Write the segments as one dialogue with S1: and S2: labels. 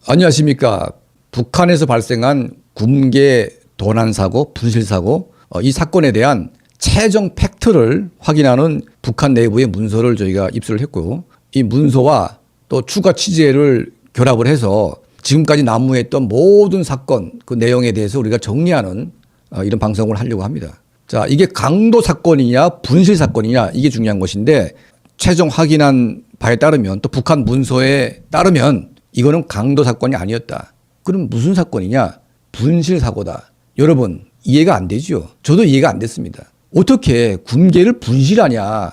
S1: 안녕하십니까. 북한에서 발생한 굶계 도난 사고, 분실 사고, 이 사건에 대한 최종 팩트를 확인하는 북한 내부의 문서를 저희가 입수를 했고요. 이 문서와 또 추가 취재를 결합을 해서 지금까지 난무했던 모든 사건 그 내용에 대해서 우리가 정리하는 이런 방송을 하려고 합니다. 자, 이게 강도 사건이냐 분실 사건이냐 이게 중요한 것인데, 최종 확인한 바에 따르면 또 북한 문서에 따르면 이거는 강도 사건이 아니었다. 그럼 무슨 사건이냐? 분실 사고다. 여러분 이해가 안 되죠? 저도 이해가 안 됐습니다. 어떻게 굶계를 분실하냐?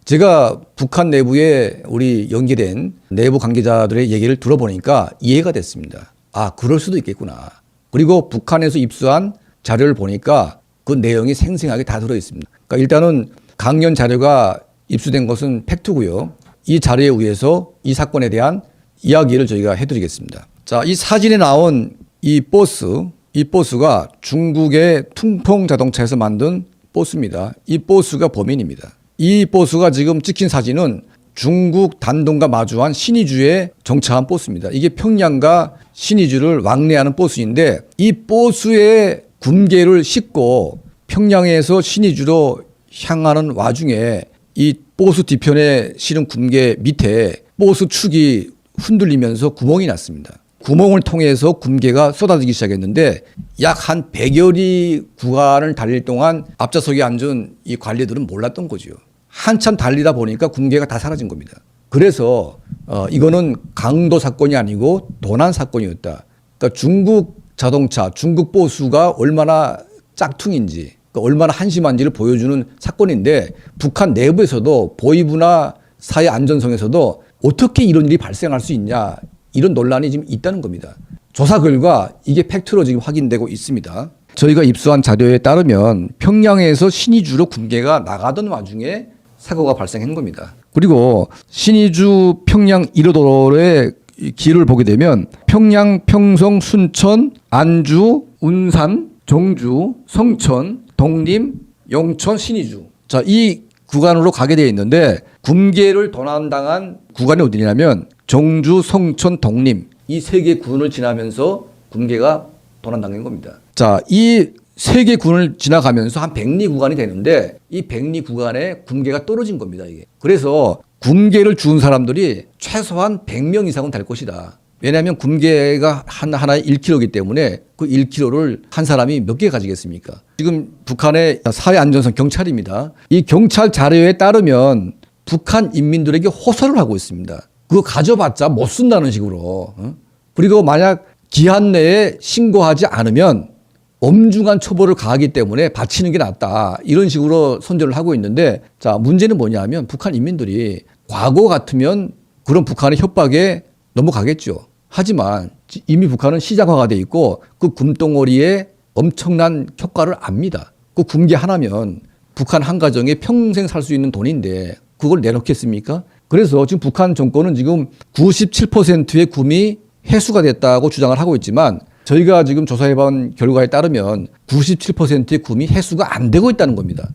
S1: 제가 북한 내부에 우리 연계된 내부 관계자들의 얘기를 들어보니까 이해가 됐습니다. 아, 그럴 수도 있겠구나. 그리고 북한에서 입수한 자료를 보니까 그 내용이 생생하게 다 들어있습니다. 그러니까 일단은 강연 자료가 입수된 것은 팩트고요. 이 자료에 의해서 이 사건에 대한 이야기를 저희가 해드리겠습니다. 자, 이 사진에 나온 이 버스가 중국의 퉁퐁 자동차에서 만든 버스입니다. 이 버스가 범인입니다. 이 버스가 지금 찍힌 사진은 중국 단동과 마주한 신의주에 정차한 버스입니다. 이게 평양과 신의주를 왕래하는 버스인데, 이 버스에 굶계를 싣고 평양에서 신의주로 향하는 와중에 이 버스 뒤편에 실은 굶계 밑에 버스 축이 흔들리면서 구멍이 났습니다. 구멍을 통해서 굶계가 쏟아지기 시작했는데, 약 한 100여리 구간을 달릴 동안 앞좌석에 앉은 이 관리들은 몰랐던 거죠. 한참 달리다 보니까 굶계가 다 사라진 겁니다. 그래서 이거는 강도 사건이 아니고 도난 사건이었다. 그러니까 중국 자동차, 중국 버스가 얼마나 짝퉁인지, 그러니까 얼마나 한심한지를 보여주는 사건인데, 북한 내부에서도 보위부나 사회 안전성에서도 어떻게 이런 일이 발생할 수 있냐, 이런 논란이 지금 있다는 겁니다. 조사 결과 이게 팩트로 지금 확인되고 있습니다. 저희가 입수한 자료에 따르면 평양에서 신의주로 굶계가 나가던 와중에 사고가 발생한 겁니다. 그리고 신의주 평양 1호도로의 길을 보게 되면 평양, 평성, 순천, 안주, 운산, 정주, 성천, 독림, 용천, 신의주. 자, 이 구간으로 가게 되어 있는데, 굶계를 도난당한 구간이 어디냐면 정주, 성천, 독림, 이 세 개 군을 지나면서 굶계가 도난당한 겁니다. 자, 이 세 개 군을 지나가면서 한 100리 구간이 되는데, 이 100리 구간에 굶계가 떨어진 겁니다, 이게. 그래서 굶계를 주운 사람들이 최소한 100명 이상은 될 것이다. 왜냐하면 굶계가 하나에 1kg이기 때문에 그 1kg를 한 사람이 몇 개 가지겠습니까? 지금 북한의 사회안전성 경찰입니다. 이 경찰 자료에 따르면 북한 인민들에게 호소를 하고 있습니다. 그거 가져봤자 못 쓴다는 식으로. 그리고 만약 기한 내에 신고하지 않으면 엄중한 처벌을 가하기 때문에 바치는 게 낫다, 이런 식으로 선전을 하고 있는데, 자, 문제는 뭐냐면 북한 인민들이 과거 같으면 그런 북한의 협박에 넘어가겠죠. 하지만 이미 북한은 시장화가 돼 있고 그 굼덩어리에 엄청난 효과를 압니다. 그 굼계 하나면 북한 한 가정에 평생 살 수 있는 돈인데 그걸 내놓겠습니까? 그래서 지금 북한 정권은 지금 97%의 굼이 회수가 됐다고 주장을 하고 있지만, 저희가 지금 조사해본 결과에 따르면 97%의 굼이 회수가 안 되고 있다는 겁니다.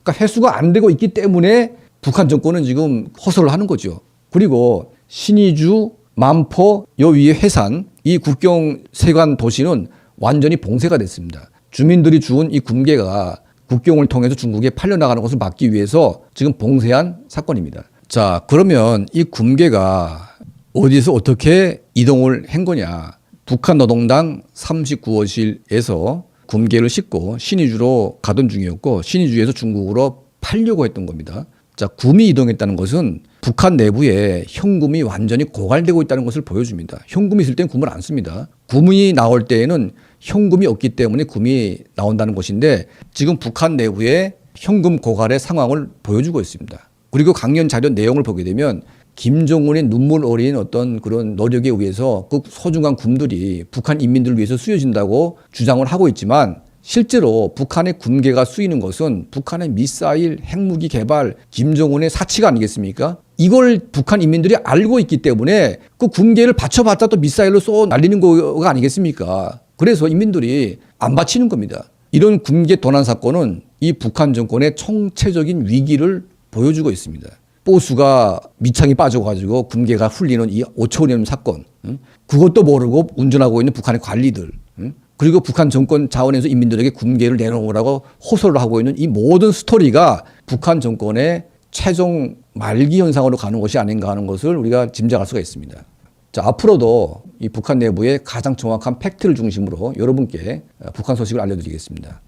S1: 그러니까 회수가 안 되고 있기 때문에 북한 정권은 지금 호소를 하는 거죠. 그리고 신의주, 만포, 요 위에 회산, 이 국경 세관 도시는 완전히 봉쇄가 됐습니다. 주민들이 주운 이 굼계가 국경을 통해서 중국에 팔려나가는 것을 막기 위해서 지금 봉쇄한 사건입니다. 자, 그러면 이 굼계가 어디서 어떻게 이동을 한 거냐. 북한 노동당 39호실에서 굼계를 싣고 신의주로 가던 중이었고, 신의주에서 중국으로 팔려고 했던 겁니다. 자, 굼이 이동했다는 것은 북한 내부에 현금이 완전히 고갈되고 있다는 것을 보여줍니다. 현금이 있을 때는 굼을 안 씁니다. 굼이 나올 때에는 현금이 없기 때문에 굼이 나온다는 것인데, 지금 북한 내부에 현금 고갈의 상황을 보여주고 있습니다. 그리고 강연 자료 내용을 보게 되면 김정은의 눈물 어린 어떤 그런 노력에 의해서 그 소중한 굼들이 북한 인민들을 위해서 쓰여진다고 주장을 하고 있지만, 실제로 북한의 굼계가 쓰이는 것은 북한의 미사일, 핵무기 개발, 김정은의 사치가 아니겠습니까? 이걸 북한 인민들이 알고 있기 때문에 그 굼계를 바쳐봤자 또 미사일로 쏘 날리는 거가 아니겠습니까? 그래서 인민들이 안 바치는 겁니다. 이런 굼계 도난 사건은 이 북한 정권의 총체적인 위기를 보여주고 있습니다. 버스가 밑창이 빠져가지고 굼계가 풀리는 이 5천원 사건, 그것도 모르고 운전하고 있는 북한의 관리들, 그리고 북한 정권 자원에서 인민들에게 군계를 내놓으라고 호소를 하고 있는 이 모든 스토리가 북한 정권의 최종 말기 현상으로 가는 것이 아닌가 하는 것을 우리가 짐작할 수가 있습니다. 자, 앞으로도 이 북한 내부의 가장 정확한 팩트를 중심으로 여러분께 북한 소식을 알려드리겠습니다.